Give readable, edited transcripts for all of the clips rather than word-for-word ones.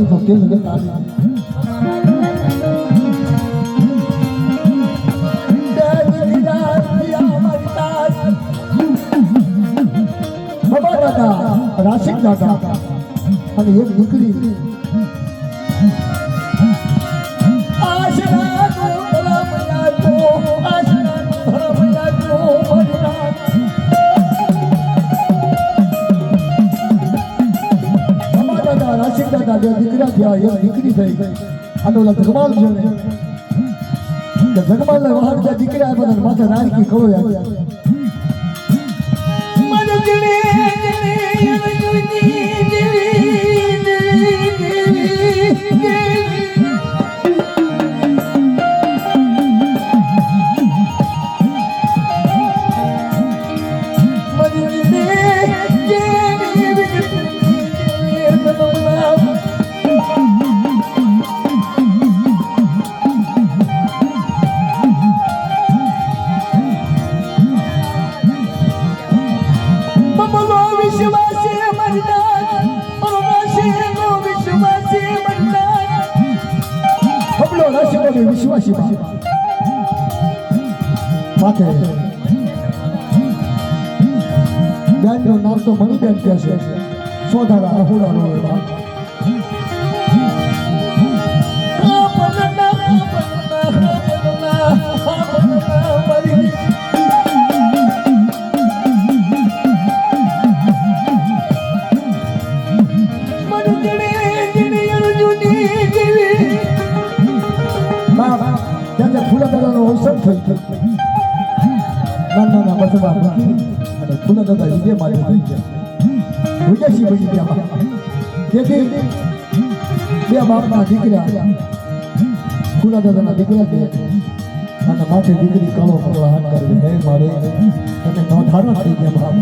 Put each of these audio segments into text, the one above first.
તો તેલ લગે કાઢી રાશિક દાદા અને એક દીકરી રાશિક દાદા બે દીકરા થયા એક દીકરી થઈ અને ઓલા જગમાલ છે જગમાલ ને વહાણ જ્યાં દીકરા આવ્યા બધા માથે નારકી કળો આવ્યા વિશ્વાસી માથે બેનનું નામ તો મણિબેન કહે છે સોધારા અહોડાનો એવા ફૂલા દાદાનો અવસર થઈ નાના બસડા મૂકી અને ફૂલા દાદા વિજય માટે થઈ ગયા વિજયસિંહ બની ગયા જેથી બે બાપના દીકરા ફૂલા દાદાના દીકરા છે અને માથે દીકરી કાળો કાળો હાથ કરી હે મારે તમે નોંધારા થઈ ગયા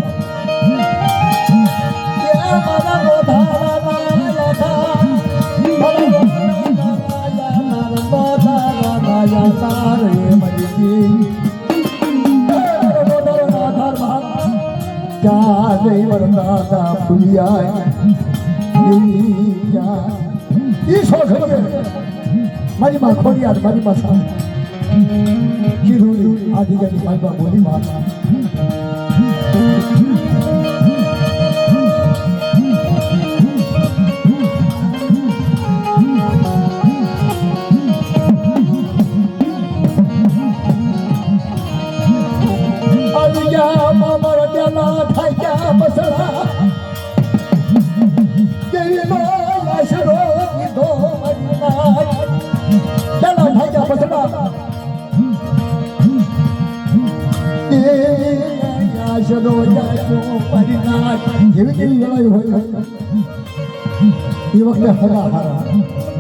દાદા ફુલિયા મારી માં ખોડિયાર મારી માં કીધું આદિ જાની મારી બોલી માં જેવી કેવી લડાઈ હોય એ વખતે હરા હરા